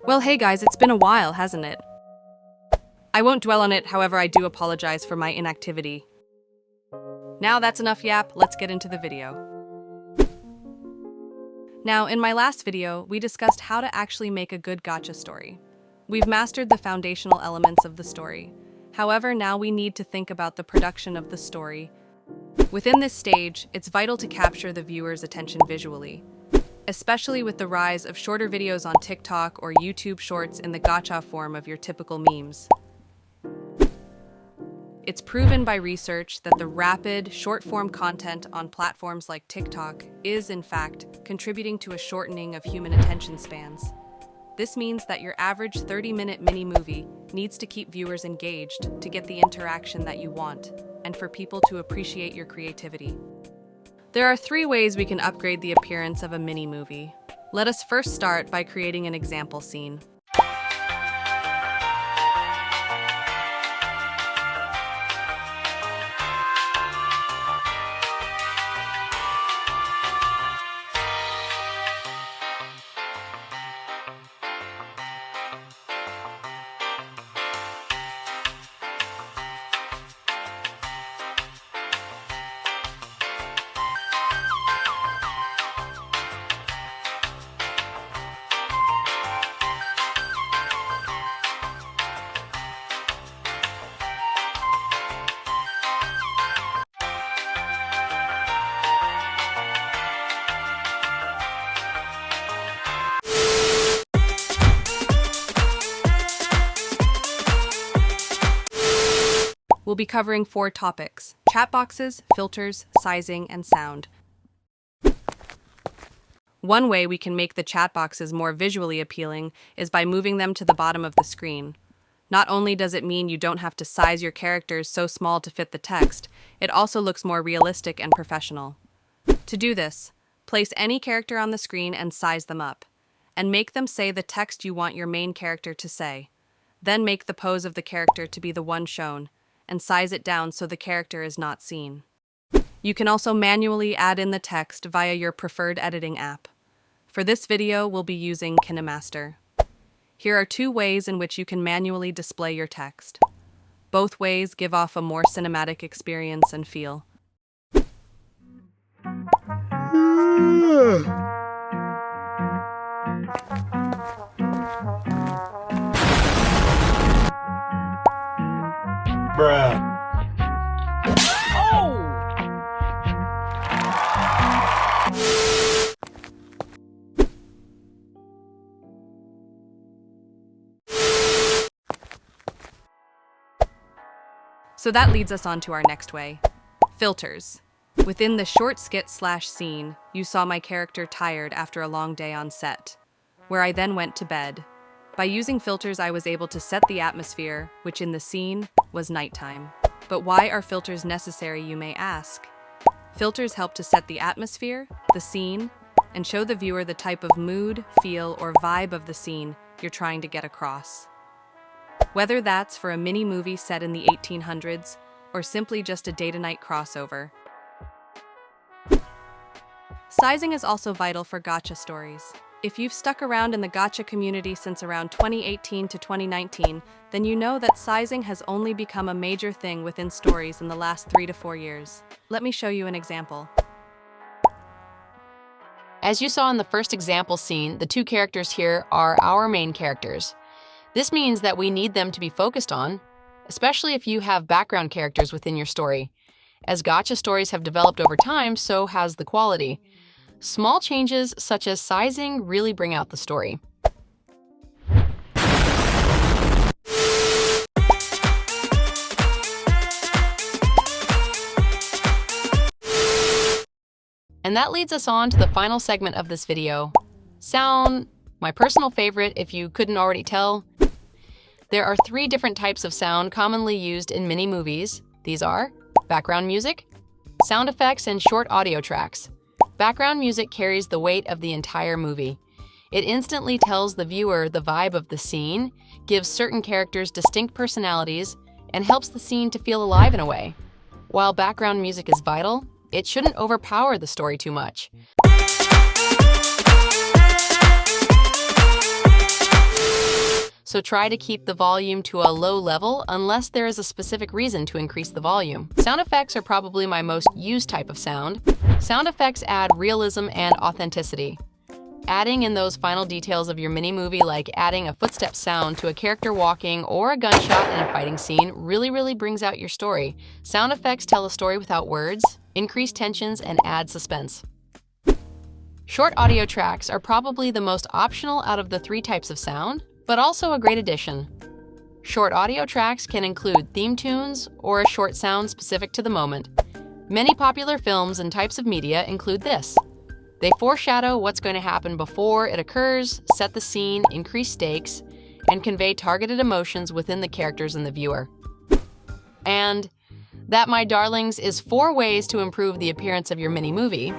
Well, hey guys, it's been a while, hasn't it? I won't dwell on it, however, I do apologize for my inactivity. Now that's enough yap, let's get into the video. Now, in my last video, we discussed how to actually make a good gacha story. We've mastered the foundational elements of the story. However, now we need to think about the production of the story. Within this stage, it's vital to capture the viewer's attention visually, especially with the rise of shorter videos on TikTok or YouTube Shorts in the gacha form of your typical memes. It's proven by research that the rapid, short-form content on platforms like TikTok is, in fact, contributing to a shortening of human attention spans. This means that your average 30-minute mini-movie needs to keep viewers engaged to get the interaction that you want, and for people to appreciate your creativity. There are 3 ways we can upgrade the appearance of a mini-movie. Let us first start by creating an example scene. We'll be covering 4 topics: chat boxes, filters, sizing, and sound. One way we can make the chat boxes more visually appealing is by moving them to the bottom of the screen. Not only does it mean you don't have to size your characters so small to fit the text, it also looks more realistic and professional. To do this, place any character on the screen and size them up, and make them say the text you want your main character to say. Then make the pose of the character to be the one shown, and size it down so the character is not seen. You can also manually add in the text via your preferred editing app. For this video, we'll be using Kinemaster. Here are 2 ways in which you can manually display your text. Both ways give off a more cinematic experience and feel. Bruh. So that leads us on to our next way. Filters. Within the short skit/scene, you saw my character tired after a long day on set, where I then went to bed. By using filters, I was able to set the atmosphere, which in the scene was nighttime. But why are filters necessary, you may ask? Filters help to set the atmosphere, the scene, and show the viewer the type of mood, feel, or vibe of the scene you're trying to get across. Whether that's for a mini-movie set in the 1800s, or simply just a day-to-night crossover. Sizing is also vital for gacha stories. If you've stuck around in the gacha community since around 2018 to 2019, then you know that sizing has only become a major thing within stories in the last 3 to 4 years. Let me show you an example. As you saw in the first example scene, the 2 characters here are our main characters. This means that we need them to be focused on, especially if you have background characters within your story. As gacha stories have developed over time, so has the quality. Small changes such as sizing really bring out the story. And that leads us on to the final segment of this video. Sound, my personal favorite if you couldn't already tell. There are 3 different types of sound commonly used in mini-movies. These are background music, sound effects, and short audio tracks. Background music carries the weight of the entire movie. It instantly tells the viewer the vibe of the scene, gives certain characters distinct personalities, and helps the scene to feel alive in a way. While background music is vital, it shouldn't overpower the story too much. so try to keep the volume to a low level unless there is a specific reason to increase the volume. Sound effects are probably my most used type of sound. Sound effects add realism and authenticity. Adding in those final details of your mini-movie, like adding a footstep sound to a character walking or a gunshot in a fighting scene, really brings out your story. Sound effects tell a story without words, increase tensions, and add suspense. Short audio tracks are probably the most optional out of the three types of sound, but also a great addition. Short audio tracks can include theme tunes or a short sound specific to the moment. Many popular films and types of media include this. They foreshadow what's going to happen before it occurs, set the scene, increase stakes, and convey targeted emotions within the characters and the viewer. And that, my darlings, is 4 ways to improve the appearance of your mini-movie.